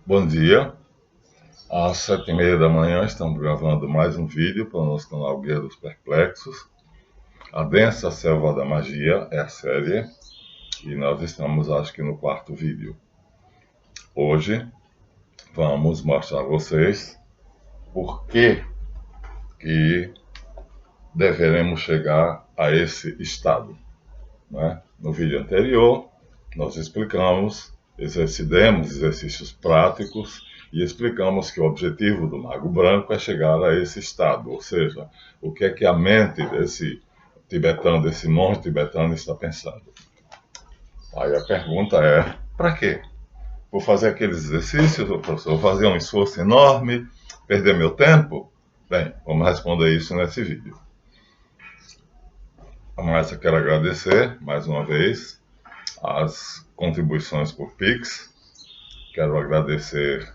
Bom dia, às 7h30 da manhã estamos gravando mais um vídeo para o nosso canal Guia dos Perplexos. A Densa Selva da Magia é a série e nós estamos, acho que, no quarto vídeo. Hoje vamos mostrar a vocês por que deveremos chegar a esse estado, né? No vídeo anterior, nós explicamos, demos exercícios práticos e explicamos que o objetivo do Mago Branco é chegar a esse estado, ou seja, o que é que a mente desse tibetano, desse monge tibetano está pensando. Aí a pergunta é, para quê? Vou fazer aqueles exercícios, professor, vou fazer um esforço enorme, perder meu tempo? Bem, vamos responder isso nesse vídeo. Mas eu quero agradecer, mais uma vez, as contribuições por Pix. Quero agradecer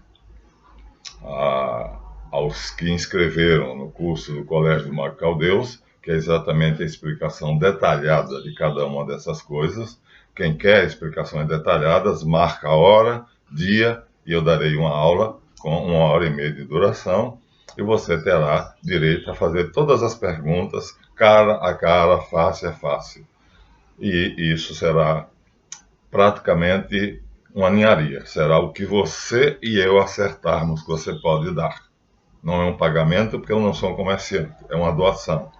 aos que inscreveram no curso do Colégio do Mago Caldeus, que é exatamente a explicação detalhada de cada uma dessas coisas. Quem quer explicações detalhadas, marca a hora, dia, e eu darei uma aula com 1h30 de duração, e você terá direito a fazer todas as perguntas, cara a cara, face a face. E isso será praticamente uma ninharia. Será o que você e eu acertarmos que você pode dar. Não é um pagamento, porque eu não sou um comerciante. É uma doação.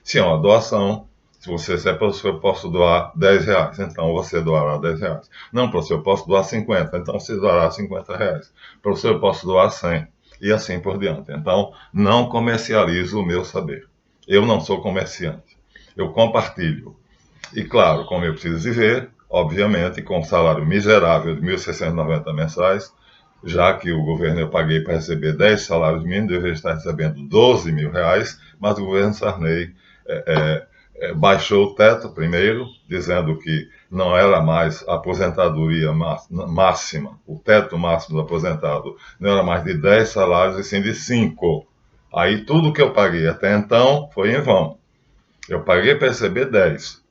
Se é uma doação, se você é professor, eu posso doar R$10. Então você doará R$10. Não, professor, eu posso doar 50. Então você doará R$50. Professor, eu posso doar 100. E assim por diante. Então, não comercializo o meu saber. Eu não sou comerciante. Eu compartilho. E claro, como eu preciso viver, obviamente, com um salário miserável de 1.690 mensais, já que o governo eu paguei para receber 10 salários mínimos, deveria estar recebendo R$12.000, mas o governo Sarney baixou o teto primeiro, dizendo que não era mais a aposentadoria máxima, o teto máximo do aposentado não era mais de 10 salários, e sim de 5. Aí tudo que eu paguei até então foi em vão. Eu paguei para receber 10.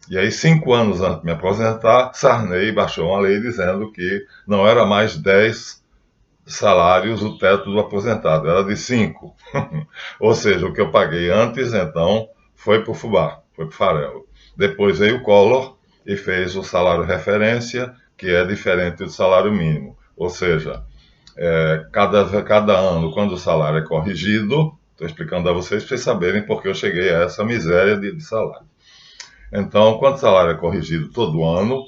E aí, 5 anos antes de me aposentar, Sarney baixou uma lei dizendo que não era mais 10 salários o teto do aposentado, era de 5. Ou seja, o que eu paguei antes, então, foi para o fubá, foi para o farelo. Depois veio o Collor e fez o salário referência, que é diferente do salário mínimo. Ou seja, cada ano, quando o salário é corrigido, estou explicando a vocês para vocês saberem porque eu cheguei a essa miséria de salário. Então, quando o salário é corrigido todo ano,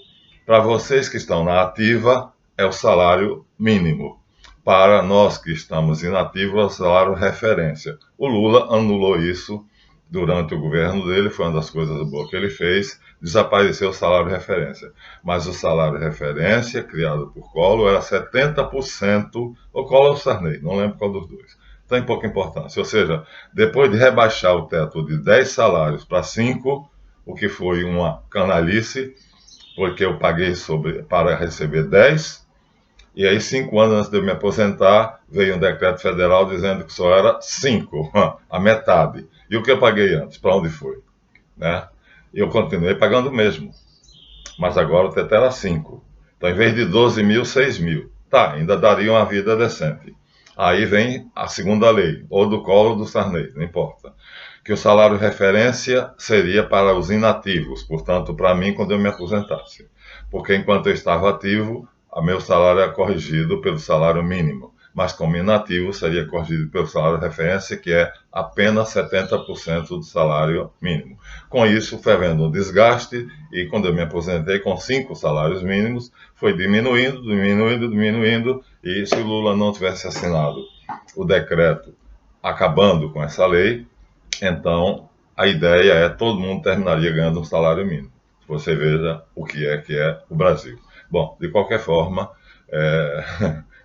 para vocês que estão na ativa, é o salário mínimo. Para nós que estamos inativos, é o salário referência. O Lula anulou isso durante o governo dele, foi uma das coisas boas que ele fez, desapareceu o salário referência. Mas o salário referência, criado por Collor, era 70%, ou Collor ou Sarney, não lembro qual dos dois. Tem pouca importância. Ou seja, depois de rebaixar o teto de 10 salários para 5, o que foi uma canalice, porque eu paguei para receber 10, e aí 5 anos antes de eu me aposentar, veio um decreto federal dizendo que só era 5, a metade. E o que eu paguei antes? Para onde foi? Né? E eu continuei pagando o mesmo, mas agora o teto era 5. Então, em vez de 12.000, 6.000. Tá, ainda daria uma vida decente. Aí vem a segunda lei, ou do Collor ou do Sarney, não importa, que o salário referência seria para os inativos, portanto, para mim, quando eu me aposentasse. Porque enquanto eu estava ativo, o meu salário era corrigido pelo salário mínimo, mas como inativo seria corrigido pelo salário referência, que é apenas 70% do salário mínimo. Com isso, foi havendo um desgaste, e quando eu me aposentei com 5 salários mínimos, foi diminuindo, e se o Lula não tivesse assinado o decreto acabando com essa lei, então a ideia é que todo mundo terminaria ganhando um salário mínimo. Você veja o que é o Brasil. Bom, de qualquer forma,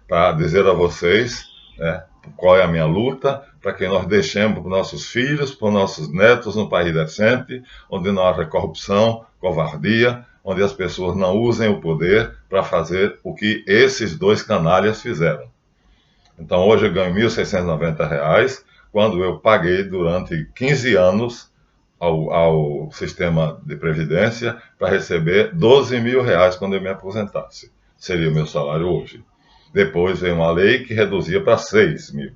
para dizer a vocês, qual é a minha luta, para que nós deixemos para os nossos filhos, para os nossos netos um país decente, onde não haja corrupção, covardia, onde as pessoas não usem o poder para fazer o que esses dois canalhas fizeram. Então hoje eu ganho R$1.690, quando eu paguei durante 15 anos ao sistema de previdência para receber R$12.000 quando eu me aposentasse. Seria o meu salário hoje. Depois veio uma lei que reduzia para 6 mil,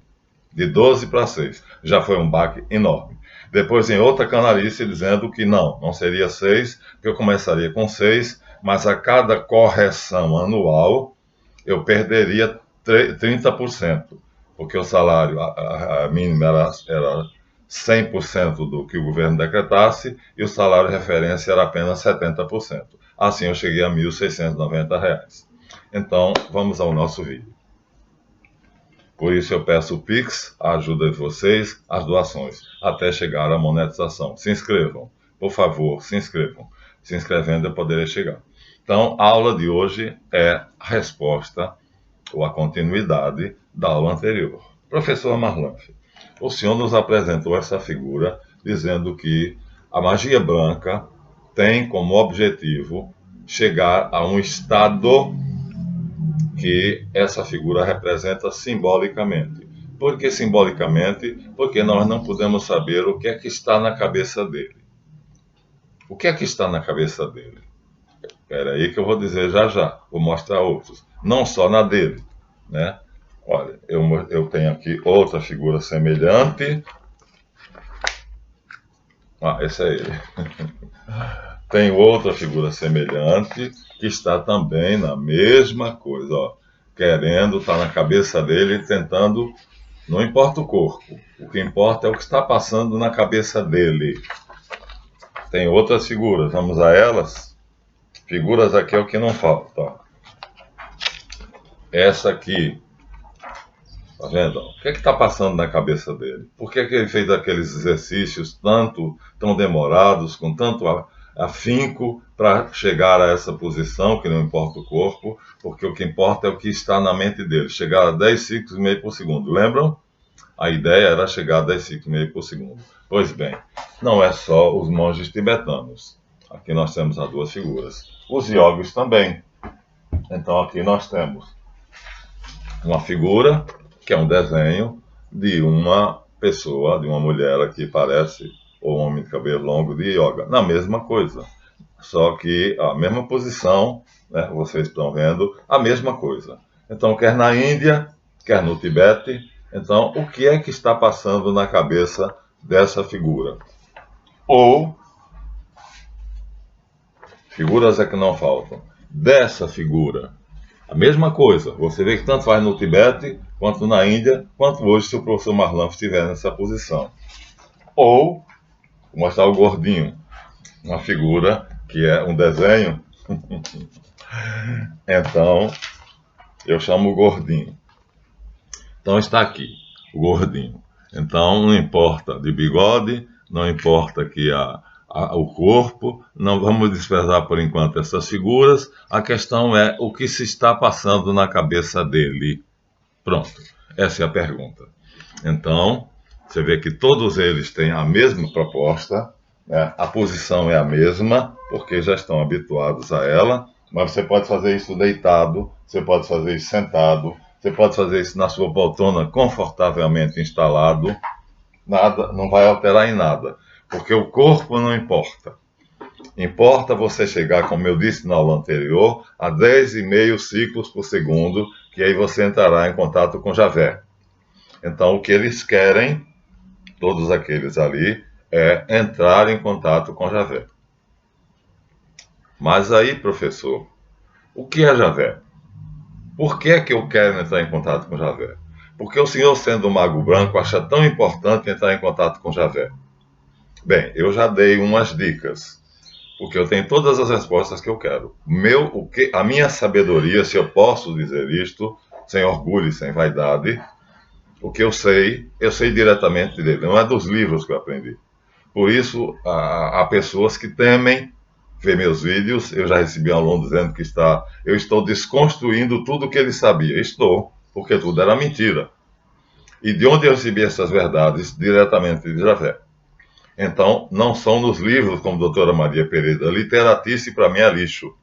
de 12 para 6. Já foi um baque enorme. Depois vem outra canalice dizendo que não seria 6, que eu começaria com 6, mas a cada correção anual eu perderia 30%, porque o salário a mínimo era 100% do que o governo decretasse e o salário referência era apenas 70%. Assim eu cheguei a R$ 1.690. Então, vamos ao nosso vídeo. Por isso eu peço o Pix, a ajuda de vocês, as doações, até chegar à monetização. Se inscrevam, por favor, se inscrevam. Se inscrevendo eu poderei chegar. Então, a aula de hoje é a resposta ou a continuidade da aula anterior. Professor Marlanf, o senhor nos apresentou essa figura dizendo que a magia branca tem como objetivo chegar a um estado que essa figura representa simbolicamente. Por que simbolicamente? Porque nós não podemos saber o que é que está na cabeça dele. O que é que está na cabeça dele? Espera aí que eu vou dizer já. Vou mostrar outros. Não só na dele, né? Olha, eu tenho aqui outra figura semelhante. Esse é ele. Tem outra figura semelhante que está também na mesma coisa, ó, querendo, está na cabeça dele, tentando, não importa o corpo, o que importa é o que está passando na cabeça dele. Tem outras figuras, vamos a elas? Figuras aqui é o que não falta, ó. Essa aqui, tá vendo? O que é que está passando na cabeça dele? Por que é que ele fez aqueles exercícios tão demorados, com tanto afinco para chegar a essa posição, que não importa o corpo, porque o que importa é o que está na mente dele, chegar a 10 ciclos e meio por segundo. Lembram? A ideia era chegar a 10 ciclos e meio por segundo. Pois bem, não é só os monges tibetanos. Aqui nós temos as duas figuras. Os yogis também. Então aqui nós temos uma figura, que é um desenho de uma pessoa, de uma mulher que parece ou um homem de cabelo longo de yoga, na mesma coisa, só que a mesma posição, né, vocês estão vendo, a mesma coisa. Então, quer na Índia, quer no Tibete, então, o que é que está passando na cabeça dessa figura? Ou, figuras é que não faltam, dessa figura, a mesma coisa, você vê que tanto faz no Tibete, quanto na Índia, quanto hoje se o professor Marlanf estiver nessa posição. Ou, vou mostrar o gordinho, uma figura que é um desenho. Então, eu chamo o gordinho. Então está aqui, o gordinho. Então, não importa de bigode, não importa que o corpo, não vamos desprezar por enquanto essas figuras, a questão é o que se está passando na cabeça dele. Pronto, essa é a pergunta. Então, você vê que todos eles têm a mesma proposta, né? A posição é a mesma, porque já estão habituados a ela, mas você pode fazer isso deitado, você pode fazer isso sentado, você pode fazer isso na sua poltrona confortavelmente instalado, nada, não vai alterar em nada, porque o corpo não importa. Importa você chegar, como eu disse na aula anterior, a 10,5 ciclos por segundo, que aí você entrará em contato com Javé. Então, o que eles querem, todos aqueles ali, é entrar em contato com Javé. Mas aí, professor, o que é Javé? Por que é que eu quero entrar em contato com Javé? Porque o senhor, sendo um mago branco, acha tão importante entrar em contato com Javé? Bem, eu já dei umas dicas, porque eu tenho todas as respostas que eu quero. A minha sabedoria, se eu posso dizer isto, sem orgulho e sem vaidade, o que eu sei diretamente dele, não é dos livros que eu aprendi. Por isso, há pessoas que temem ver meus vídeos. Eu já recebi um aluno dizendo que eu estou desconstruindo tudo o que ele sabia. Estou, porque tudo era mentira. E de onde eu recebi essas verdades? Diretamente de Javé. Então, não são nos livros, como a doutora Maria Pereira. Literatice, para mim, é lixo.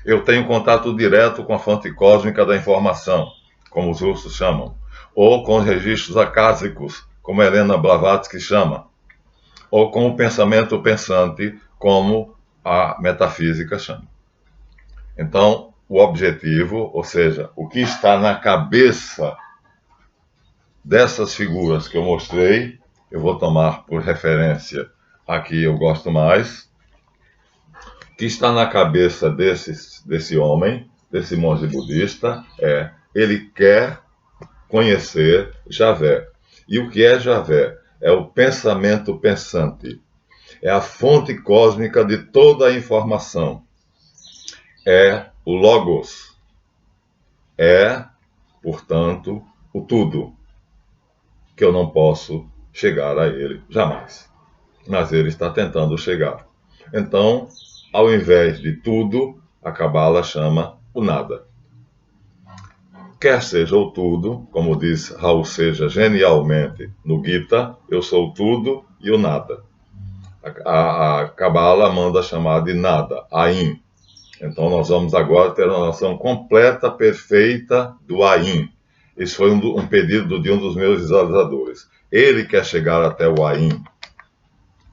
Eu tenho contato direto com a fonte cósmica da informação, como os russos chamam, ou com os registros acásicos, como Helena Blavatsky chama, ou com o pensamento pensante, como a metafísica chama. Então, o objetivo, ou seja, o que está na cabeça dessas figuras que eu mostrei, eu vou tomar por referência a que eu gosto mais, que está na cabeça desse homem, desse monge budista, ele quer conhecer Javé. E o que é Javé? É o pensamento pensante. É a fonte cósmica de toda a informação. É o Logos. É, portanto, o tudo, que eu não posso chegar a ele jamais. Mas ele está tentando chegar. Então, ao invés de tudo, a Cabala chama o nada. Quer seja o tudo, como diz Raul Seixas genialmente no Gita, eu sou o tudo e o nada. A Cabala manda chamar de nada, Ain. Então nós vamos agora ter uma noção completa, perfeita do Ain. Isso foi um pedido de um dos meus visualizadores. Ele quer chegar até o Ain.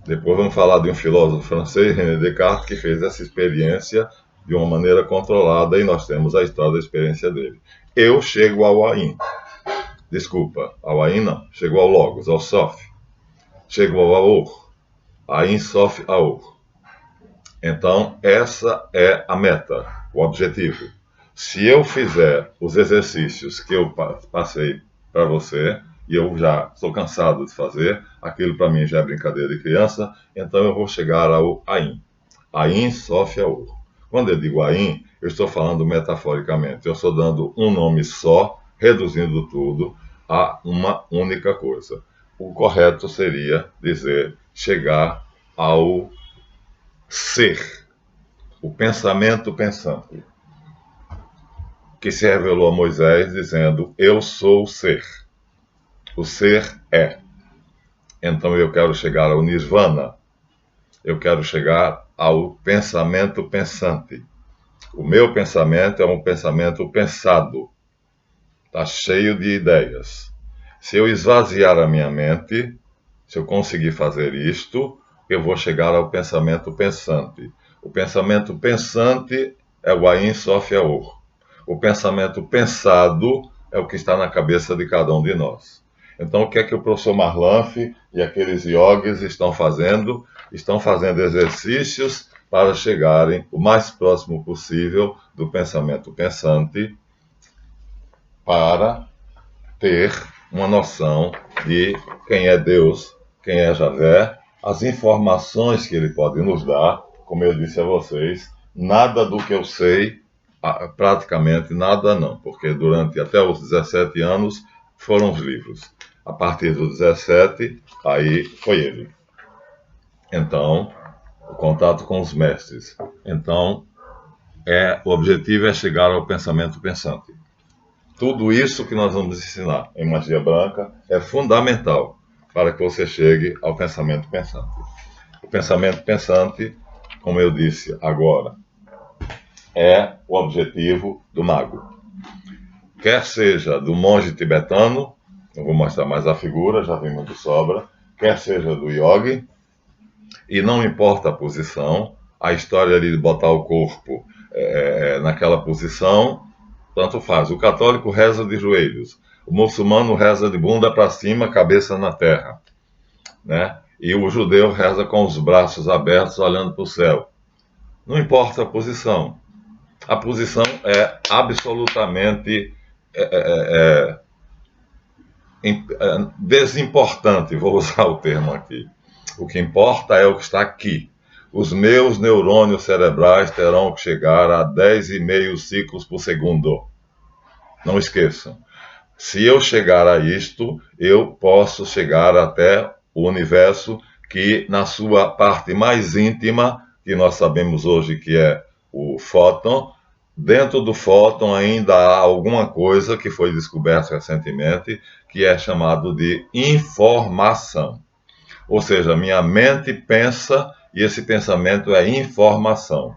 Depois vamos falar de um filósofo francês, René Descartes, que fez essa experiência de uma maneira controlada e nós temos a história da experiência dele. Eu chego ao Ain. Desculpa, ao Ain não. Chego ao Logos, ao Sof. Chego ao Aor. Ain, Sof, Aor. Então, essa é a meta, o objetivo. Se eu fizer os exercícios que eu passei para você, e eu já estou cansado de fazer, aquilo para mim já é brincadeira de criança, então eu vou chegar ao Ain. Ain, Sof, Aor. Quando eu digo Ain, eu estou falando metaforicamente. Eu estou dando um nome só, reduzindo tudo a uma única coisa. O correto seria dizer chegar ao ser, o pensamento pensante, que se revelou a Moisés dizendo: eu sou o ser. O ser é. Então eu quero chegar ao Nirvana. Eu quero chegar ao pensamento pensante. O meu pensamento é um pensamento pensado. Está cheio de ideias. Se eu esvaziar a minha mente, se eu conseguir fazer isto, eu vou chegar ao pensamento pensante. O pensamento pensante é o Ain, Sof, Aor. O pensamento pensado é o que está na cabeça de cada um de nós. Então, o que é que o professor Marlanf e aqueles yogis estão fazendo? Estão fazendo exercícios para chegarem o mais próximo possível do pensamento pensante, para ter uma noção de quem é Deus, quem é Javé, as informações que ele pode nos dar. Como eu disse a vocês, nada do que eu sei, praticamente nada não, porque durante até os 17 anos foram os livros. A partir dos 17, aí foi ele. Então, o contato com os mestres. Então, o objetivo é chegar ao pensamento pensante. Tudo isso que nós vamos ensinar em magia branca é fundamental para que você chegue ao pensamento pensante. O pensamento pensante, como eu disse agora, é o objetivo do mago. Quer seja do monge tibetano, eu vou mostrar mais a figura, já vimos de sobra, quer seja do yogi, e não importa a posição, a história ali de botar o corpo naquela posição, tanto faz. O católico reza de joelhos, o muçulmano reza de bunda para cima, cabeça na terra, né? E o judeu reza com os braços abertos, olhando para o céu. Não importa a posição é absolutamente desimportante, vou usar o termo aqui. O que importa é o que está aqui. Os meus neurônios cerebrais terão que chegar a 10,5 ciclos por segundo. Não esqueçam. Se eu chegar a isto, eu posso chegar até o universo que, na sua parte mais íntima, que nós sabemos hoje que é o fóton, dentro do fóton ainda há alguma coisa que foi descoberta recentemente, que é chamado de informação. Ou seja, minha mente pensa e esse pensamento é informação.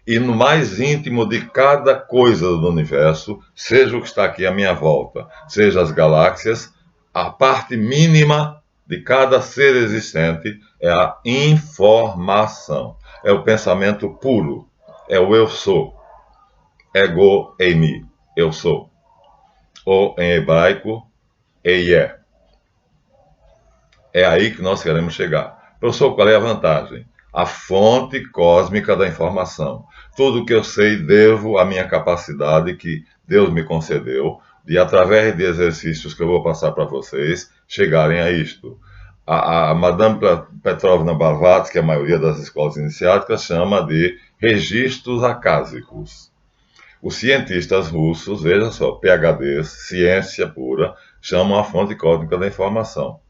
E no mais íntimo de cada coisa do universo, seja o que está aqui à minha volta, seja as galáxias, a parte mínima de cada ser existente é a informação. É o pensamento puro, é o eu sou. ego eimi, eu sou. Ou em hebraico, eie. É aí que nós queremos chegar. Professor, qual é a vantagem? A fonte cósmica da informação. Tudo que eu sei devo à minha capacidade que Deus me concedeu de, através de exercícios que eu vou passar para vocês, chegarem a isto. A Madame Petrovna Blavatsky, que a maioria das escolas iniciáticas chama de registros acásicos. Os cientistas russos, veja só, PhDs, ciência pura, chamam a fonte cósmica da informação.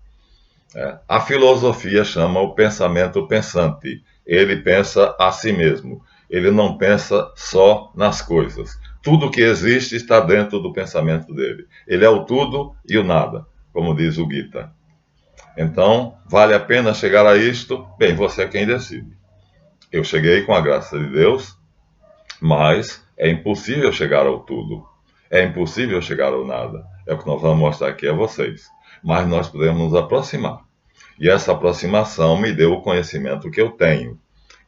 A filosofia chama o pensamento pensante. Ele pensa a si mesmo. Ele não pensa só nas coisas. Tudo que existe está dentro do pensamento dele. Ele é o tudo e o nada, como diz o Gita. Então, vale a pena chegar a isto? Bem, você é quem decide. Eu cheguei com a graça de Deus, mas é impossível chegar ao tudo. É impossível chegar ao nada. É o que nós vamos mostrar aqui a vocês. Mas nós podemos nos aproximar. E essa aproximação me deu o conhecimento que eu tenho,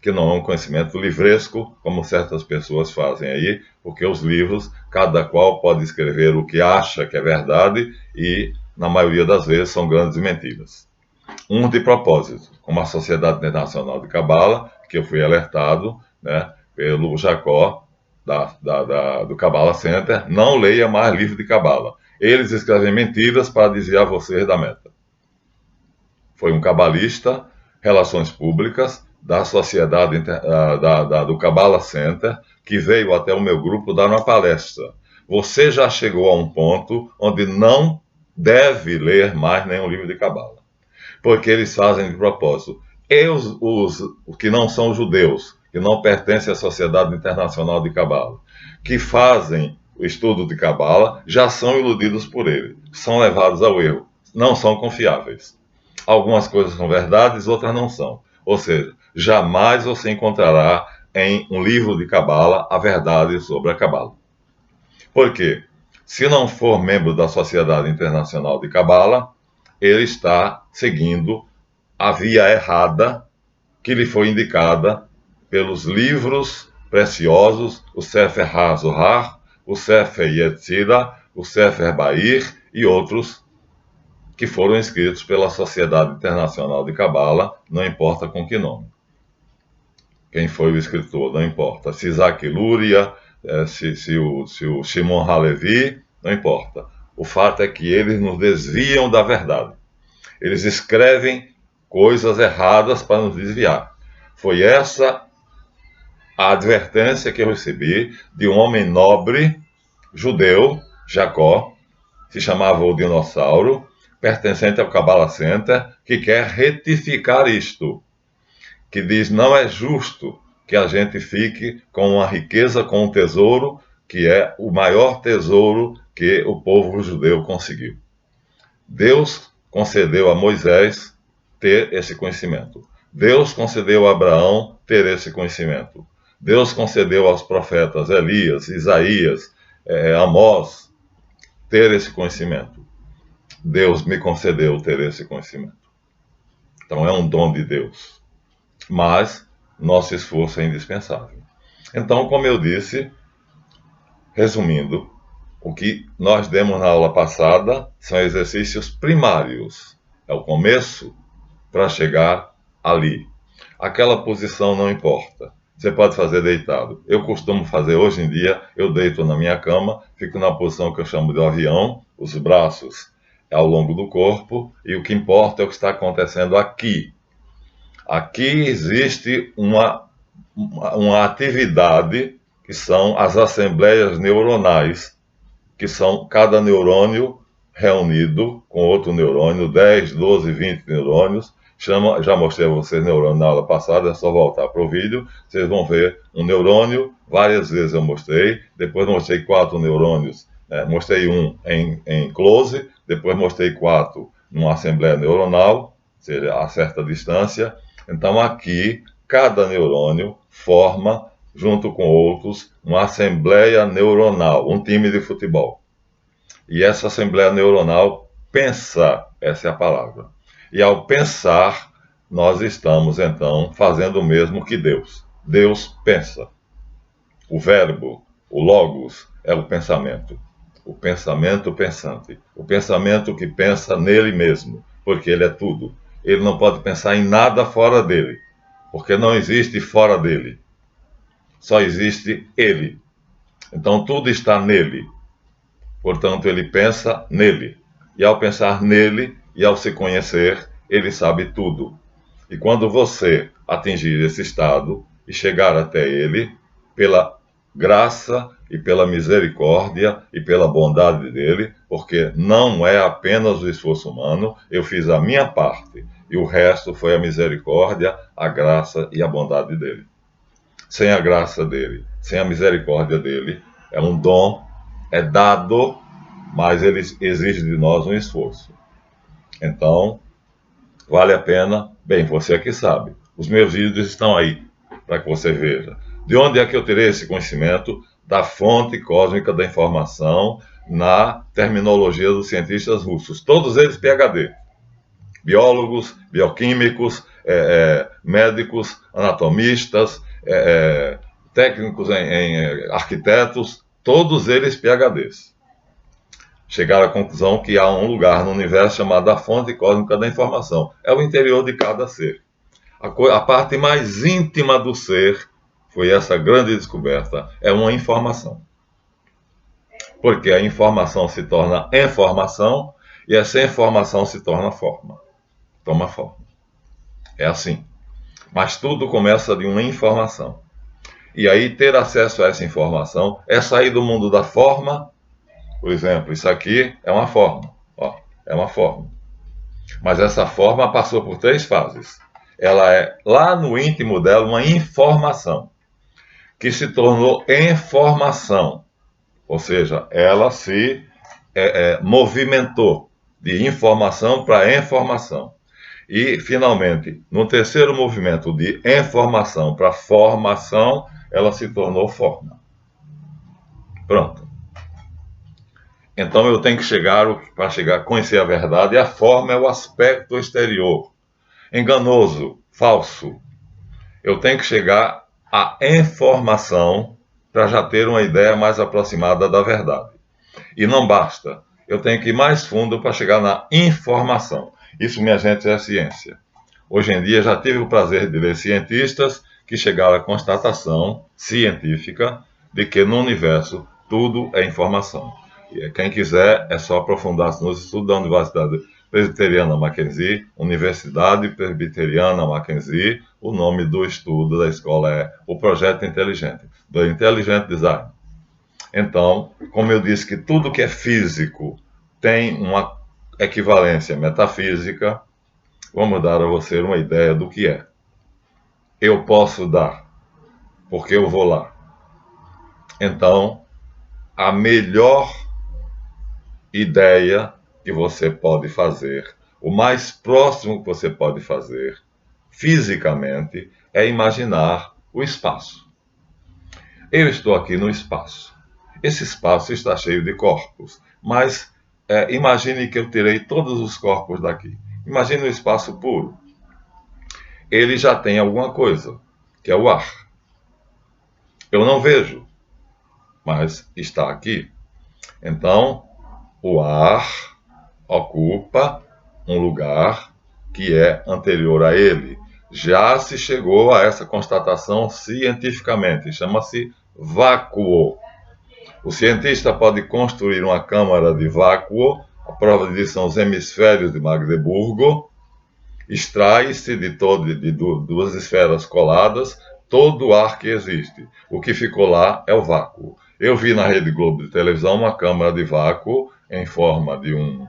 que não é um conhecimento livresco, como certas pessoas fazem aí, porque os livros, cada qual pode escrever o que acha que é verdade e, na maioria das vezes, são grandes mentiras. De propósito, como a Sociedade Internacional de Cabala, que eu fui alertado, né, pelo Jacó, do Cabala Center, não leia mais livro de Cabala. Eles escrevem mentiras para desviar vocês da meta. Foi um cabalista, relações públicas, da Sociedade do Cabala Center, que veio até o meu grupo dar uma palestra. Você já chegou a um ponto onde não deve ler mais nenhum livro de Cabala, porque eles fazem de propósito. E os que não são judeus, que não pertencem à Sociedade Internacional de Cabala, que fazem o estudo de Cabala, já são iludidos por ele, são levados ao erro, não são confiáveis. Algumas coisas são verdades, outras não são. Ou seja, jamais você encontrará em um livro de Cabala a verdade sobre a Cabala. Por quê? Se não for membro da Sociedade Internacional de Cabala, ele está seguindo a via errada que lhe foi indicada pelos livros preciosos, o Sefer HaZohar, o Sefer Yetzirah, o Sefer Bahir e outros que foram escritos pela Sociedade Internacional de Cabala, não importa com que nome. Quem foi o escritor, não importa. Se Isaac Luria, se o Shimon HaLevi, não importa. O fato é que eles nos desviam da verdade. Eles escrevem coisas erradas para nos desviar. Foi essa a advertência que eu recebi de um homem nobre, judeu, Jacó, se chamava o Dinossauro, pertencente ao Cabala Center, que quer retificar isto, que diz não é justo que a gente fique com uma riqueza, com um tesouro, que é o maior tesouro que o povo judeu conseguiu. Deus concedeu a Moisés ter esse conhecimento. Deus concedeu a Abraão ter esse conhecimento. Deus concedeu aos profetas Elias, Isaías, Amós ter esse conhecimento. Deus me concedeu ter esse conhecimento. Então é um dom de Deus. Mas nosso esforço é indispensável. Então, como eu disse, resumindo, o que nós demos na aula passada são exercícios primários. É o começo para chegar ali. Aquela posição não importa. Você pode fazer deitado. Eu costumo fazer hoje em dia, eu deito na minha cama, fico na posição que eu chamo de avião, os braços ao longo do corpo, e o que importa é o que está acontecendo aqui. Aqui existe uma atividade que são as assembleias neuronais, que são cada neurônio reunido com outro neurônio, 10, 12, 20 neurônios. Já mostrei a vocês neurônio na aula passada, é só voltar para o vídeo, vocês vão ver um neurônio, várias vezes eu mostrei, depois mostrei 4 neurônios, mostrei um em close, depois mostrei 4 numa assembleia neuronal, ou seja, a certa distância. Então aqui, cada neurônio forma, junto com outros, uma assembleia neuronal, um time de futebol. E essa assembleia neuronal pensa, essa é a palavra. E ao pensar, nós estamos então fazendo o mesmo que Deus. Deus pensa. O verbo, O logos é o pensamento pensante, o pensamento que pensa nele mesmo, porque ele é tudo. Ele não pode pensar em nada fora dele, porque não existe fora dele, só existe ele. Então tudo está nele, portanto ele pensa nele, e ao pensar nele e ao se conhecer, ele sabe tudo. E quando você atingir esse estado e chegar até ele, pela graça e pela misericórdia e pela bondade dele, porque não é apenas o esforço humano, eu fiz a minha parte e o resto foi a misericórdia, a graça e a bondade dele. Sem a graça dele, sem a misericórdia dele, é um dom, é dado, mas ele exige de nós um esforço. Então, vale a pena? Bem, você aqui sabe. Os meus vídeos estão aí, para que você veja. De onde é que eu tirei esse conhecimento? Da fonte cósmica da informação, na terminologia dos cientistas russos. Todos eles PhD. Biólogos, bioquímicos, médicos, anatomistas, técnicos em arquitetos, todos eles PhDs. Chegaram à conclusão que há um lugar no universo chamado a fonte cósmica da informação. É o interior de cada ser. A parte mais íntima do ser foi essa grande descoberta. É uma informação. Porque a informação se torna informação e essa informação se torna forma. Toma forma. É assim. Mas tudo começa de uma informação. E aí ter acesso a essa informação é sair do mundo da forma. Por exemplo, isso aqui é uma forma. Ó, é uma forma. Mas essa forma passou por 3 fases. Ela é, lá no íntimo dela, uma informação, que se tornou informação. Ou seja, ela se movimentou de informação para informação. E, finalmente, no terceiro movimento de informação para formação, ela se tornou forma. Pronto. Então eu tenho que para chegar a conhecer a verdade, a forma é o aspecto exterior. Enganoso, falso. Eu tenho que chegar à informação para já ter uma ideia mais aproximada da verdade. E não basta. Eu tenho que ir mais fundo para chegar na informação. Isso, minha gente, é ciência. Hoje em dia já tive o prazer de ler cientistas que chegaram à constatação científica de que no universo tudo é informação. E quem quiser é só aprofundar-se nos estudos da Universidade Presbiteriana Mackenzie, Universidade Presbiteriana Mackenzie. O nome do estudo da escola é o Projeto Inteligente, do Intelligent Design. Então, como eu disse que tudo que é físico tem uma equivalência metafísica, vamos dar a você uma ideia do que é. Eu posso dar, porque eu vou lá. Então, a melhor ideia que você pode fazer, o mais próximo que você pode fazer, fisicamente, é imaginar o espaço. Eu estou aqui no espaço. Esse espaço está cheio de corpos, mas imagine que eu tirei todos os corpos daqui. Imagine o espaço puro. Ele já tem alguma coisa, que é o ar. Eu não vejo, mas está aqui. Então, o ar ocupa um lugar que é anterior a ele. Já se chegou a essa constatação cientificamente, chama-se vácuo. O cientista pode construir uma câmara de vácuo, a prova disso são os hemisférios de Magdeburgo, extrai-se de 2 esferas coladas todo o ar que existe. O que ficou lá é o vácuo. Eu vi na Rede Globo de televisão uma câmara de vácuo em forma de um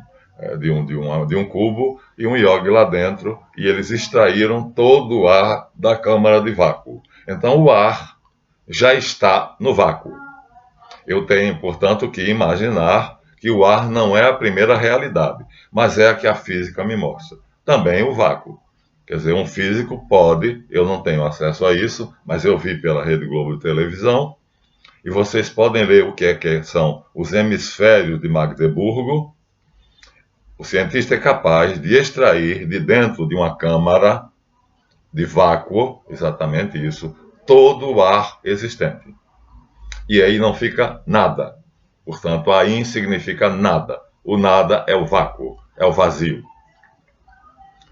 cubo e um iogue lá dentro, e eles extraíram todo o ar da câmara de vácuo. Então o ar já está no vácuo. Eu tenho, portanto, que imaginar que o ar não é a primeira realidade, mas é a que a física me mostra. Também o vácuo. Quer dizer, um físico pode, eu não tenho acesso a isso, mas eu vi pela Rede Globo de televisão, e vocês podem ler o que são os hemisférios de Magdeburgo. O cientista é capaz de extrair de dentro de uma câmara de vácuo, exatamente isso, todo o ar existente. E aí não fica nada. Portanto, Ain significa nada. O nada é o vácuo, é o vazio.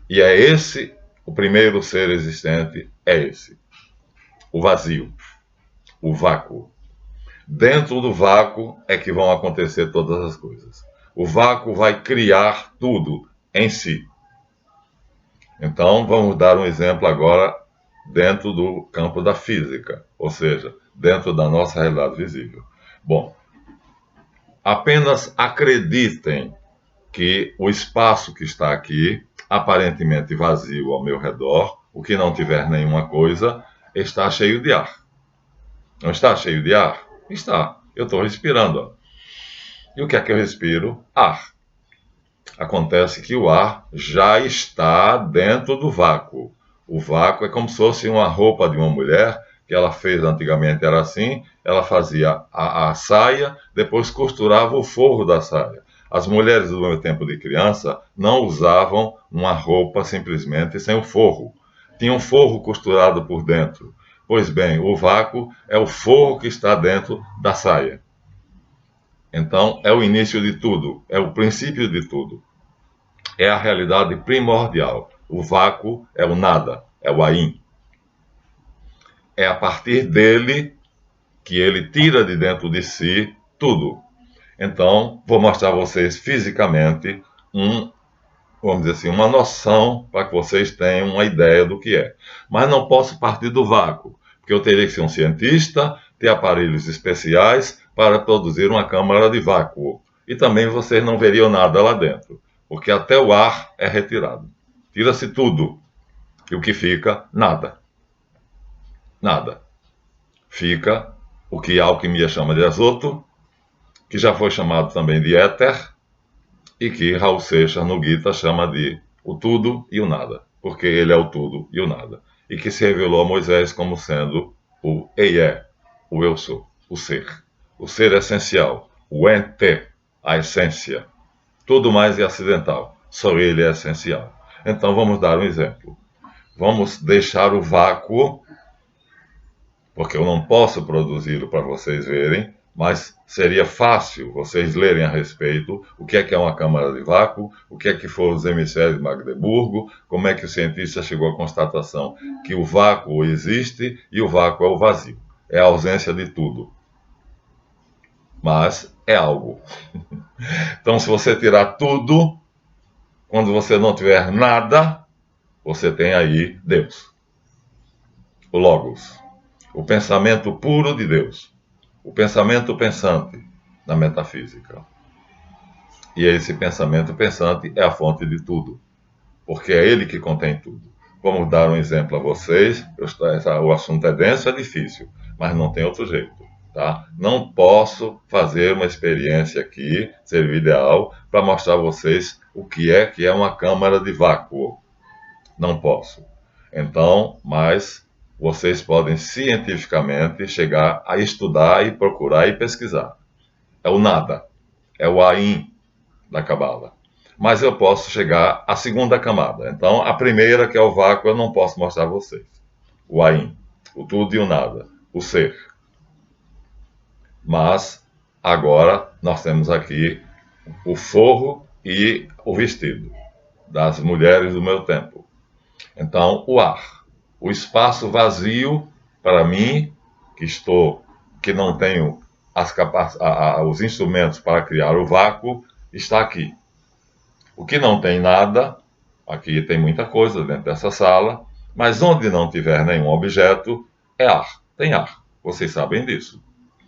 E é esse, o primeiro ser existente é esse, o vazio, o vácuo. Dentro do vácuo é que vão acontecer todas as coisas. O vácuo vai criar tudo em si. Então, vamos dar um exemplo agora dentro do campo da física, ou seja, dentro da nossa realidade visível. Bom, apenas acreditem que o espaço que está aqui, aparentemente vazio ao meu redor, o que não tiver nenhuma coisa, está cheio de ar. Não está cheio de ar? Está. Eu estou respirando. Ó. E o que é que eu respiro? Ar. Acontece que o ar já está dentro do vácuo. O vácuo é como se fosse uma roupa de uma mulher, que ela fez antigamente, era assim, ela fazia a saia, depois costurava o forro da saia. As mulheres do meu tempo de criança não usavam uma roupa simplesmente sem o forro. Tinha um forro costurado por dentro. Pois bem, o vácuo é o forro que está dentro da saia. Então, é o início de tudo, é o princípio de tudo. É a realidade primordial. O vácuo é o nada, é o Ain. É a partir dele que ele tira de dentro de si tudo. Então, vou mostrar a vocês fisicamente vamos dizer assim, uma noção para que vocês tenham uma ideia do que é. Mas não posso partir do vácuo, porque eu teria que ser um cientista, ter aparelhos especiais para produzir uma câmara de vácuo. E também vocês não veriam nada lá dentro, porque até o ar é retirado. Tira-se tudo. E o que fica? Nada. Nada. Fica o que a alquimia chama de azoto, que já foi chamado também de éter, e que Raul Seixas no Gita chama de o tudo e o nada, porque ele é o tudo e o nada, e que se revelou a Moisés como sendo o Eié, o eu sou, o ser essencial, o ente, a essência. Tudo mais é acidental, só ele é essencial. Então vamos dar um exemplo. Vamos deixar o vácuo, porque eu não posso produzi-lo para vocês verem, mas seria fácil vocês lerem a respeito o que é uma câmara de vácuo, o que foram os emissários de Magdeburgo, como é que o cientista chegou à constatação que o vácuo existe e o vácuo é o vazio. É a ausência de tudo. Mas é algo. Então, se você tirar tudo, quando você não tiver nada, você tem aí Deus. O Logos. O pensamento puro de Deus. O pensamento pensante na metafísica. E esse pensamento pensante é a fonte de tudo, porque é ele que contém tudo. Vamos dar um exemplo a vocês. O assunto é denso, é difícil, mas não tem outro jeito. Tá? Não posso fazer uma experiência aqui, seria o ideal, para mostrar a vocês o que é uma câmara de vácuo. Não posso. Então, mas vocês podem cientificamente chegar a estudar e procurar e pesquisar. É o nada, é o Ain da Cabala. Mas eu posso chegar à segunda camada. Então, a primeira, que é o vácuo, eu não posso mostrar a vocês. O Ain, o tudo e o nada, o ser. Mas, agora, nós temos aqui o forro e o vestido das mulheres do meu tempo. Então, o ar, o espaço vazio para mim, que não tenho os instrumentos para criar o vácuo, está aqui. O que não tem nada, aqui tem muita coisa dentro dessa sala, mas onde não tiver nenhum objeto, é ar, tem ar. Vocês sabem disso.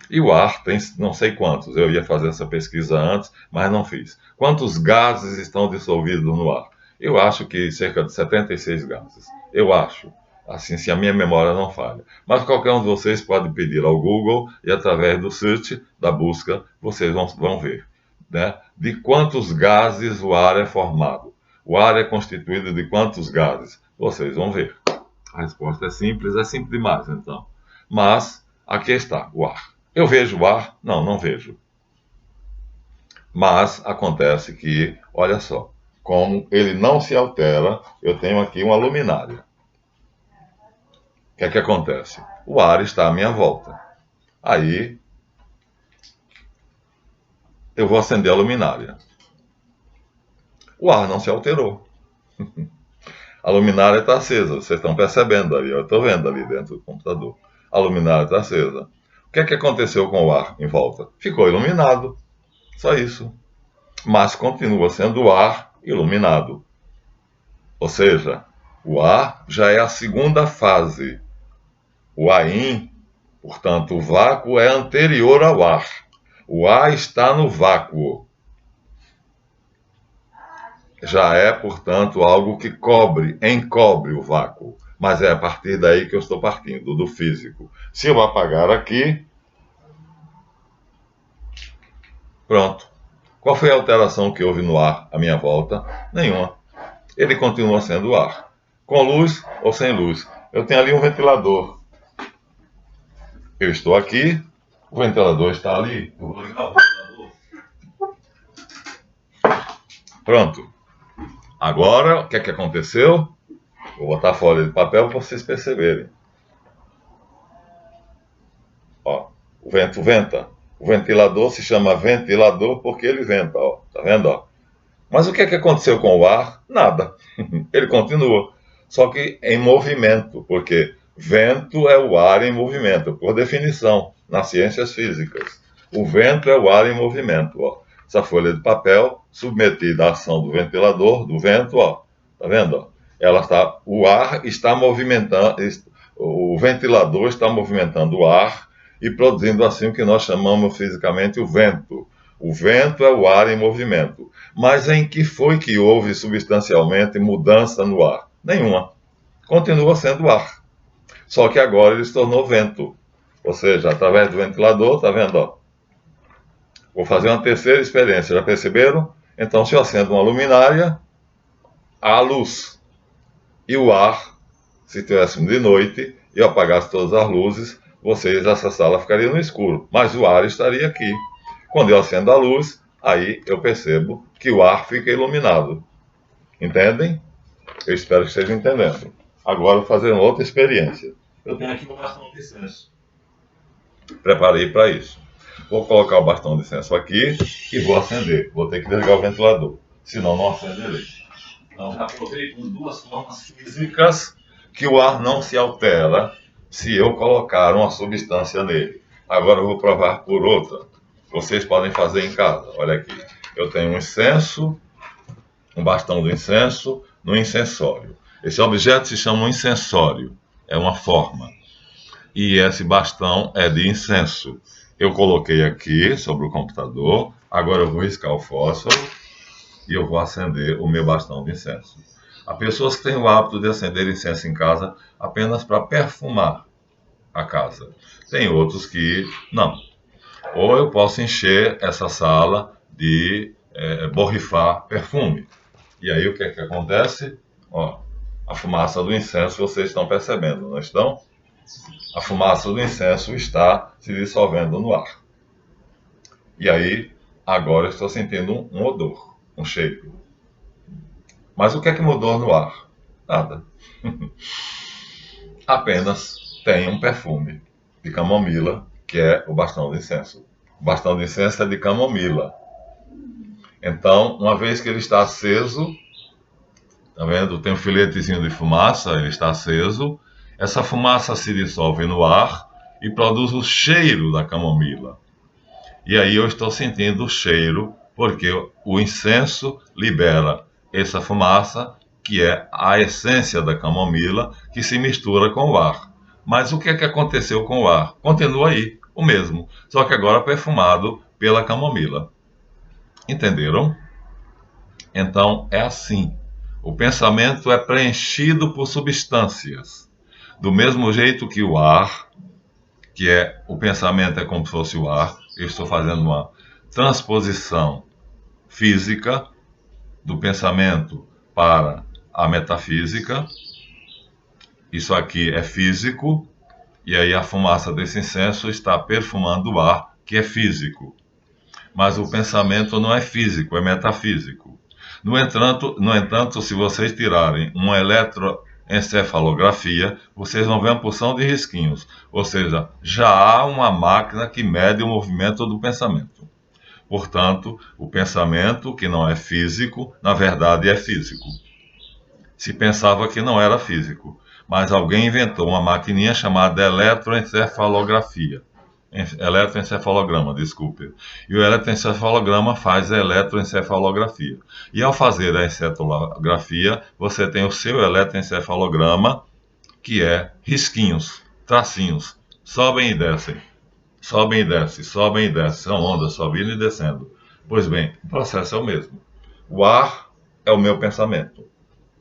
E o ar tem não sei quantos, eu ia fazer essa pesquisa antes, mas não fiz. Quantos gases estão dissolvidos no ar? Eu acho que cerca de 76 gases. Eu acho. Assim, se a minha memória não falha. Mas qualquer um de vocês pode pedir ao Google e através do search, da busca, vocês vão ver. Né? De quantos gases o ar é formado. O ar é constituído de quantos gases? Vocês vão ver. A resposta é simples demais, então. Mas, aqui está, o ar. Eu vejo o ar? Não, não vejo. Mas acontece que, olha só, como ele não se altera, eu tenho aqui uma luminária. O que é que acontece? O ar está à minha volta. Aí eu vou acender a luminária. O ar não se alterou. A luminária está acesa, vocês estão percebendo ali, eu estou vendo ali dentro do computador. A luminária está acesa. O que é que aconteceu com o ar em volta? Ficou iluminado, só isso. Mas continua sendo o ar iluminado. Ou seja, o ar já é a segunda fase. O AIM, portanto, o vácuo é anterior ao ar. O ar está no vácuo. Já é, portanto, algo que encobre o vácuo. Mas é a partir daí que eu estou partindo, do físico. Se eu apagar aqui, pronto. Qual foi a alteração que houve no ar à minha volta? Nenhuma. Ele continua sendo ar. Com luz ou sem luz. Eu tenho ali um ventilador. Eu estou aqui, o ventilador está ali. Eu vou ligar o ventilador. Pronto. Agora, o que é que aconteceu? Vou botar a folha de papel para vocês perceberem. Ó, o vento venta. O ventilador se chama ventilador porque ele venta, ó. Tá vendo, ó? Mas o que é que aconteceu com o ar? Nada. Ele continua. Só que em movimento, porque vento é o ar em movimento, por definição, nas ciências físicas. O vento é o ar em movimento, ó. Essa folha de papel submetida à ação do ventilador, do vento, ó. Tá vendo, ó? O ar está movimentando, o ventilador está movimentando o ar e produzindo assim o que nós chamamos fisicamente o vento. O vento é o ar em movimento. Mas em que foi que houve substancialmente mudança no ar? Nenhuma. Continua sendo ar. Só que agora ele se tornou vento. Ou seja, através do ventilador, tá vendo, ó? Vou fazer uma terceira experiência, já perceberam? Então, se eu acendo uma luminária, há luz. E o ar, se estivéssemos de noite e eu apagasse todas as luzes, essa sala ficaria no escuro. Mas o ar estaria aqui. Quando eu acendo a luz, aí eu percebo que o ar fica iluminado. Entendem? Eu espero que estejam entendendo. Agora vou fazer uma outra experiência. Eu tenho aqui um bastão de incenso. Preparei para isso. Vou colocar o bastão de incenso aqui e vou acender. Vou ter que desligar o ventilador, senão não acenderei. Então já provei com duas formas físicas que o ar não se altera se eu colocar uma substância nele. Agora eu vou provar por outra. Vocês podem fazer em casa. Olha aqui. Eu tenho um incenso, um bastão do incenso, no incensório. Esse objeto se chama um incensório. É uma forma. E esse bastão é de incenso. Eu coloquei aqui sobre o computador. Agora eu vou riscar o fósforo e eu vou acender o meu bastão de incenso. Há pessoas que têm o hábito de acender incenso em casa apenas para perfumar a casa. Tem outros que não. Ou eu posso encher essa sala de borrifar perfume. E aí o que é que acontece? Ó, a fumaça do incenso vocês estão percebendo, não estão? A fumaça do incenso está se dissolvendo no ar. E aí, agora eu estou sentindo um odor, um cheiro. Mas o que é que mudou no ar? Nada. Apenas tem um perfume de camomila, que é o bastão de incenso. O bastão de incenso é de camomila. Então, uma vez que ele está aceso, tá vendo? Tem um filetezinho de fumaça, ele está aceso. Essa fumaça se dissolve no ar e produz o cheiro da camomila. E aí eu estou sentindo o cheiro, porque o incenso libera essa fumaça, que é a essência da camomila, que se mistura com o ar. Mas o que é que aconteceu com o ar? Continua aí, o mesmo, só que agora perfumado pela camomila. Entenderam? Então é assim. O pensamento é preenchido por substâncias. Do mesmo jeito que o ar, que o pensamento é como se fosse o ar, eu estou fazendo uma transposição física do pensamento para a metafísica. Isso aqui é físico, e aí a fumaça desse incenso está perfumando o ar, que é físico. Mas o pensamento não é físico, é metafísico. No entanto, se vocês tirarem uma eletroencefalografia, vocês vão ver uma porção de risquinhos. Ou seja, já há uma máquina que mede o movimento do pensamento. Portanto, o pensamento, que não é físico, na verdade é físico. Se pensava que não era físico, mas alguém inventou uma maquininha chamada eletroencefalograma, desculpe. E o eletroencefalograma faz a eletroencefalografia. E ao fazer a encefalografia, você tem o seu eletroencefalograma, que é risquinhos, tracinhos, sobem e descem. Sobem e descem, sobem e descem, são ondas subindo e descendo. Pois bem, o processo é o mesmo. O ar é o meu pensamento,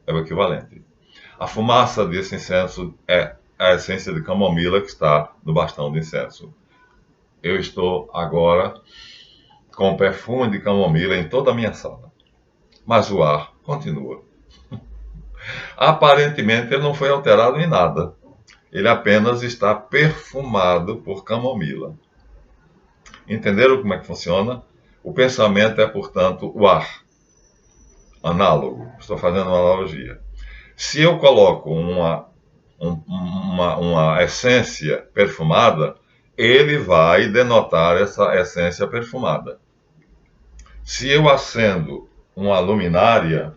é o equivalente. A fumaça desse incenso é a essência de camomila que está no bastão de incenso. Eu estou agora com perfume de camomila em toda a minha sala, mas o ar continua. Aparentemente ele não foi alterado em nada. Ele apenas está perfumado por camomila. Entenderam como é que funciona? O pensamento é, portanto, o ar. Análogo. Estou fazendo uma analogia. Se eu coloco uma essência perfumada, ele vai denotar essa essência perfumada. Se eu acendo uma luminária,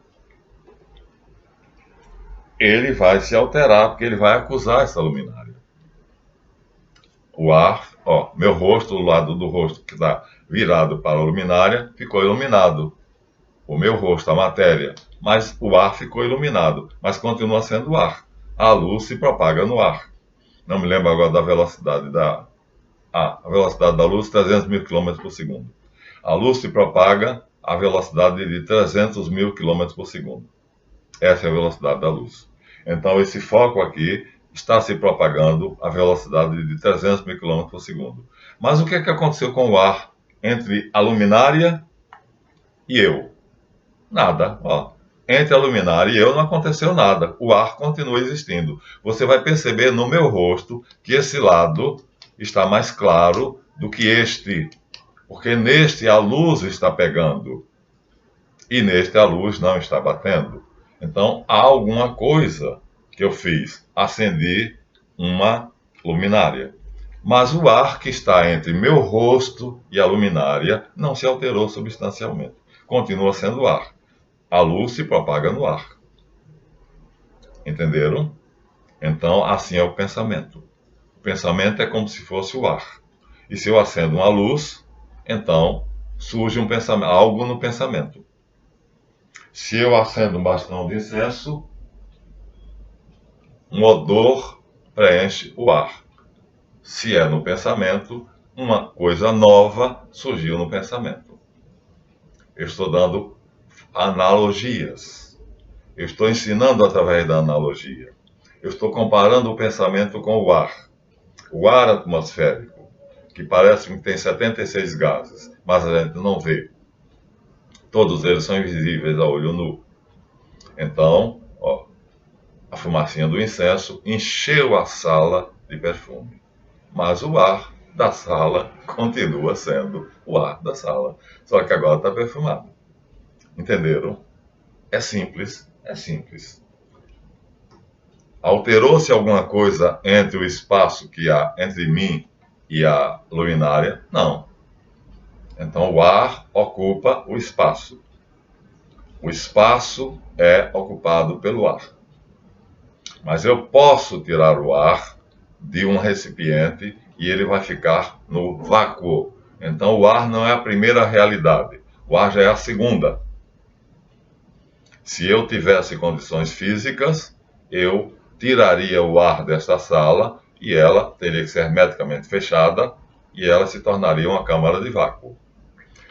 ele vai se alterar, porque ele vai acusar essa luminária. O ar, meu rosto, o lado do rosto que está virado para a luminária, ficou iluminado. O meu rosto, a matéria, mas o ar ficou iluminado, mas continua sendo ar. A luz se propaga no ar. Não me lembro agora da velocidade a velocidade da luz, 300 mil km por segundo. A luz se propaga a velocidade de 300 mil km por segundo. Essa é a velocidade da luz. Então, esse foco aqui está se propagando a velocidade de 300 mil km por segundo. Mas o que aconteceu com o ar entre a luminária e eu? Nada. Entre a luminária e eu não aconteceu nada. O ar continua existindo. Você vai perceber no meu rosto que esse lado está mais claro do que este, porque neste a luz está pegando e neste a luz não está batendo. Então há alguma coisa que eu fiz, acendi uma luminária. Mas o ar que está entre meu rosto e a luminária não se alterou substancialmente. Continua sendo ar. A luz se propaga no ar. Entenderam? Então, assim é o pensamento. O pensamento é como se fosse o ar. E se eu acendo uma luz, então surge um pensamento, algo no pensamento. Se eu acendo um bastão de incenso, um odor preenche o ar. Se é no pensamento, uma coisa nova surgiu no pensamento. Eu estou dando analogias. Eu estou ensinando através da analogia. Eu estou comparando o pensamento com o ar. O ar atmosférico, que parece que tem 76 gases, mas a gente não vê. Todos eles são invisíveis a olho nu. Então, a fumacinha do incenso encheu a sala de perfume. Mas o ar da sala continua sendo o ar da sala. Só que agora está perfumado. Entenderam? É simples, é simples. Alterou-se alguma coisa entre o espaço que há entre mim e a luminária? Não. Então o ar ocupa o espaço. O espaço é ocupado pelo ar. Mas eu posso tirar o ar de um recipiente e ele vai ficar no vácuo. Então o ar não é a primeira realidade. O ar já é a segunda. Se eu tivesse condições físicas, eu tiraria o ar desta sala e ela teria que ser hermeticamente fechada e ela se tornaria uma câmara de vácuo.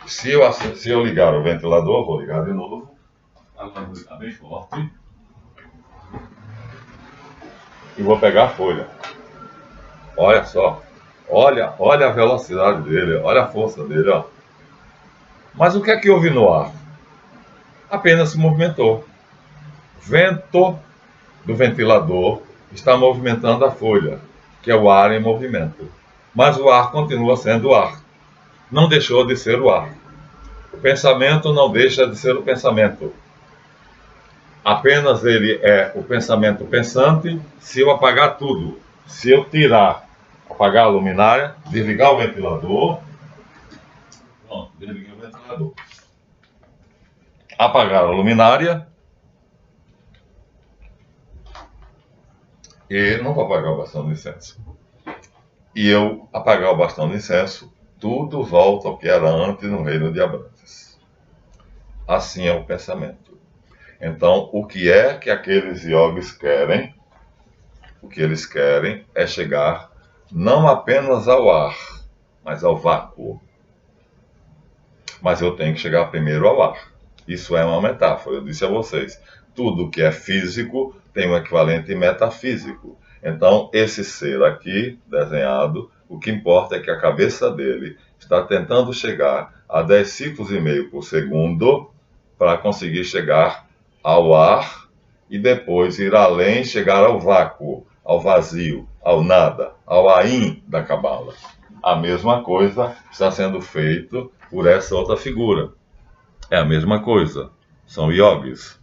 Se eu ligar o ventilador, vou ligar de novo, a luz está bem forte, e vou pegar a folha. Olha só, olha a velocidade dele, olha a força dele. Mas o que é que houve no ar? Apenas se movimentou. Vento do ventilador está movimentando a folha, que é o ar em movimento. Mas o ar continua sendo o ar. Não deixou de ser o ar. O pensamento não deixa de ser o pensamento. Apenas ele é o pensamento pensante se eu apagar tudo. Se eu apagar a luminária, desligar o ventilador, pronto. desliguei o ventilador. Apagaram a luminária. E não vou apagar o bastão de incenso. E eu apagar o bastão de incenso, tudo volta ao que era antes no reino de Abrantes. Assim é o pensamento. Então, o que é que aqueles yogis querem? O que eles querem é chegar não apenas ao ar, mas ao vácuo. Mas eu tenho que chegar primeiro ao ar. Isso é uma metáfora, eu disse a vocês. Tudo que é físico tem um equivalente metafísico. Então, esse ser aqui, desenhado, o que importa é que a cabeça dele está tentando chegar a 10 ciclos e meio por segundo para conseguir chegar ao ar e depois ir além, chegar ao vácuo, ao vazio, ao nada, ao Ain da Cabala. A mesma coisa está sendo feito por essa outra figura. É a mesma coisa. São yogis.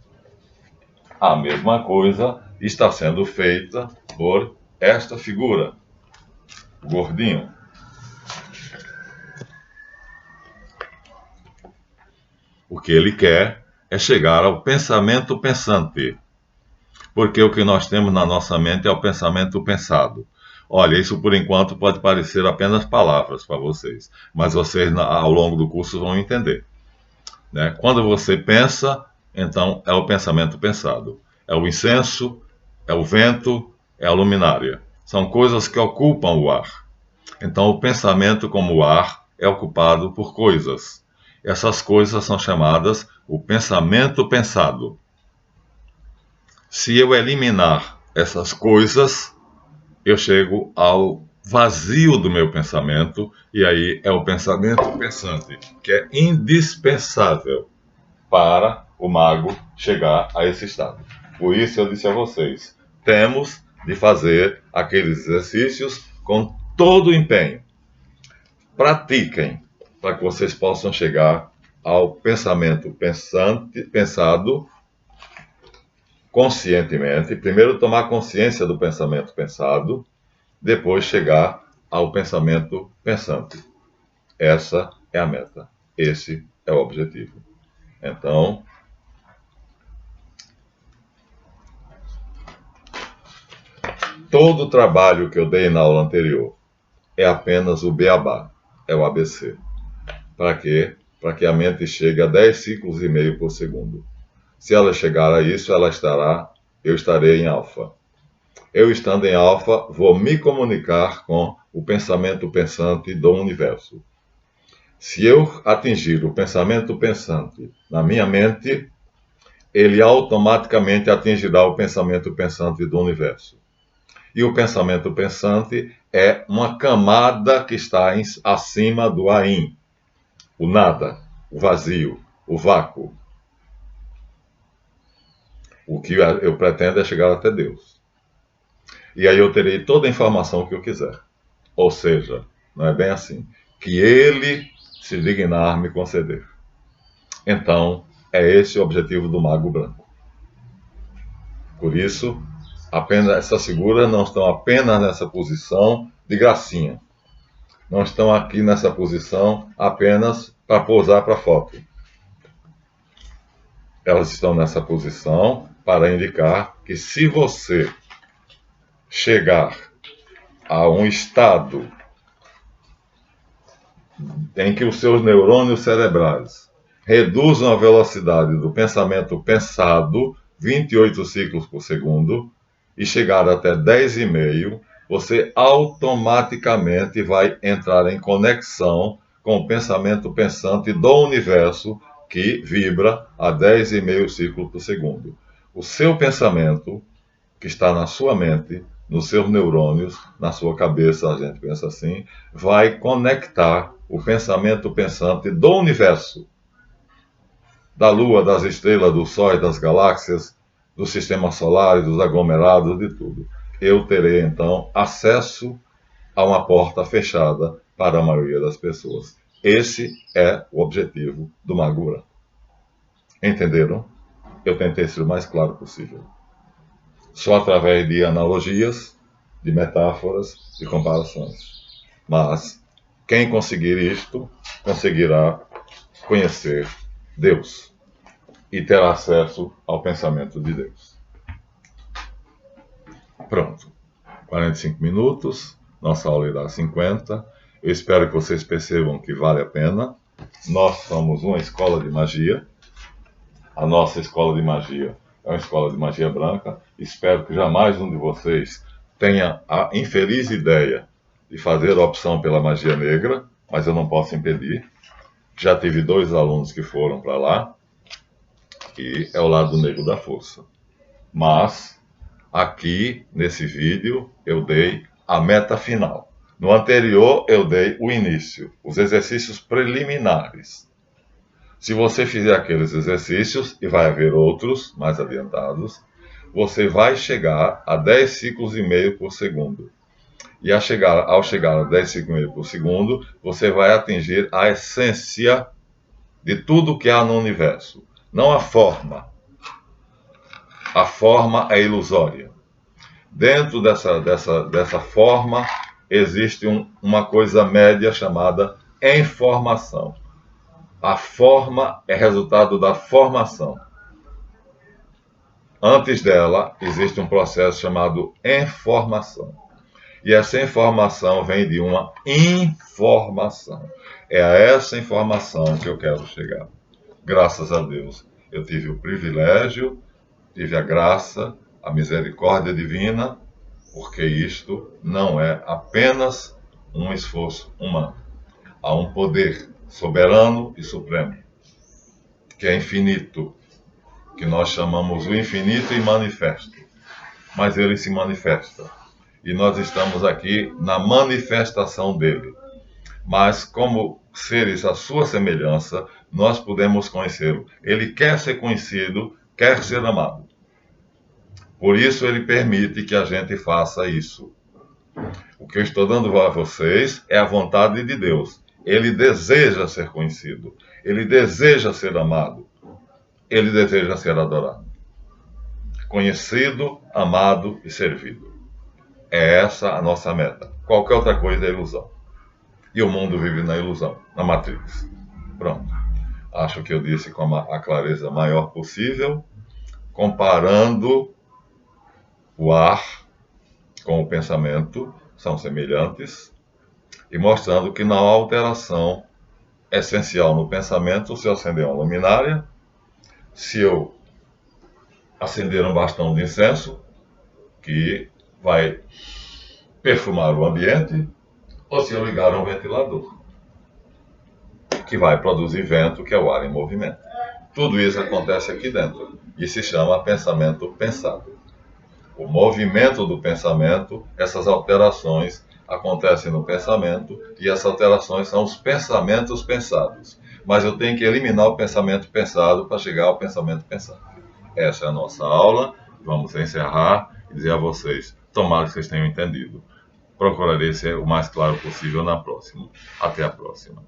A mesma coisa está sendo feita por esta figura, o gordinho. O que ele quer é chegar ao pensamento pensante. Porque o que nós temos na nossa mente é o pensamento pensado. Olha, isso por enquanto pode parecer apenas palavras para vocês, mas vocês ao longo do curso vão entender. Né? Quando você pensa, então é o pensamento pensado. É o incenso, é o vento, é a luminária. São coisas que ocupam o ar. Então o pensamento, como o ar, é ocupado por coisas. Essas coisas são chamadas o pensamento pensado. Se eu eliminar essas coisas, eu chego ao vazio do meu pensamento, e aí é o pensamento pensante, que é indispensável para o mago chegar a esse estado. Por isso eu disse a vocês, temos de fazer aqueles exercícios com todo o empenho. Pratiquem, para que vocês possam chegar ao pensamento pensado, conscientemente. Primeiro tomar consciência do pensamento pensado, depois chegar ao pensamento pensante. Essa é a meta. Esse é o objetivo. Então, todo o trabalho que eu dei na aula anterior é apenas o beabá, é o ABC. Para quê? Para que a mente chegue a 10 ciclos e meio por segundo. Se ela chegar a isso, eu estarei em alfa. Eu estando em alfa, vou me comunicar com o pensamento pensante do universo. Se eu atingir o pensamento pensante na minha mente, ele automaticamente atingirá o pensamento pensante do universo. E o pensamento pensante é uma camada que está acima do Ain, o nada, o vazio, o vácuo. O que eu pretendo é chegar até Deus. E aí eu terei toda a informação que eu quiser. Ou seja, não é bem assim, que Ele se dignar me conceder. Então, é esse o objetivo do Mago Branco. Por isso, apenas essas figuras não estão apenas nessa posição de gracinha. Não estão aqui nessa posição apenas para posar para foto. Elas estão nessa posição para indicar que se você chegar a um estado em que os seus neurônios cerebrais reduzam a velocidade do pensamento pensado 28 ciclos por segundo e chegar até 10,5, você automaticamente vai entrar em conexão com o pensamento pensante do universo que vibra a 10,5 ciclos por segundo. O seu pensamento, que está na sua mente, nos seus neurônios, na sua cabeça, a gente pensa assim, vai conectar o pensamento pensante do universo, da Lua, das estrelas, dos sóis, das galáxias, dos sistemas solares, dos aglomerados, de tudo. Eu terei, então, acesso a uma porta fechada para a maioria das pessoas. Esse é o objetivo do Mago Branco. Entenderam? Eu tentei ser o mais claro possível. Só através de analogias, de metáforas, de comparações. Mas Quem conseguir isto, conseguirá conhecer Deus e ter acesso ao pensamento de Deus. Pronto. 45 minutos, nossa aula irá 50. Eu espero que vocês percebam que vale a pena. Nós somos uma escola de magia. A nossa escola de magia é uma escola de magia branca. Espero que jamais um de vocês tenha a infeliz ideia de fazer a opção pela magia negra, mas eu não posso impedir. Já tive 2 alunos que foram para lá, e é o lado negro da força. Mas, aqui, nesse vídeo, eu dei a meta final. No anterior, eu dei o início, os exercícios preliminares. Se você fizer aqueles exercícios, e vai haver outros mais adiantados, você vai chegar a 10 ciclos e meio por segundo. E ao chegar a 10 ciclos e meio por segundo, você vai atingir a essência de tudo que há no universo. Não a forma. A forma é ilusória. Dentro dessa forma, existe uma coisa média chamada informação. A forma é resultado da formação. Antes dela, existe um processo chamado informação. E essa informação vem de uma informação. É a essa informação que eu quero chegar. Graças a Deus, eu tive o privilégio, tive a graça, a misericórdia divina, porque isto não é apenas um esforço humano. Há um poder soberano e supremo, que é infinito, que nós chamamos o infinito e manifesto. Mas ele se manifesta. E nós estamos aqui na manifestação dele. Mas como seres à sua semelhança, nós podemos conhecê-lo. Ele quer ser conhecido, quer ser amado. Por isso ele permite que a gente faça isso. O que eu estou dando a vocês é a vontade de Deus. Ele deseja ser conhecido. Ele deseja ser amado. Ele deseja ser adorado. Conhecido, amado e servido. É essa a nossa meta. Qualquer outra coisa é ilusão. E o mundo vive na ilusão, na Matrix. Pronto. Acho que eu disse com a clareza maior possível, comparando o ar com o pensamento, são semelhantes, e mostrando que não há alteração essencial no pensamento se eu acender uma luminária, se eu acender um bastão de incenso, que vai perfumar o ambiente, ou se eu ligar um ventilador, que vai produzir vento, que é o ar em movimento. Tudo isso acontece aqui dentro e se chama pensamento pensado. O movimento do pensamento, essas alterações acontecem no pensamento e essas alterações são os pensamentos pensados. Mas eu tenho que eliminar o pensamento pensado para chegar ao pensamento pensado. Essa é a nossa aula. Vamos encerrar e dizer a vocês, tomara que vocês tenham entendido. Procurarei ser o mais claro possível na próxima. Até a próxima.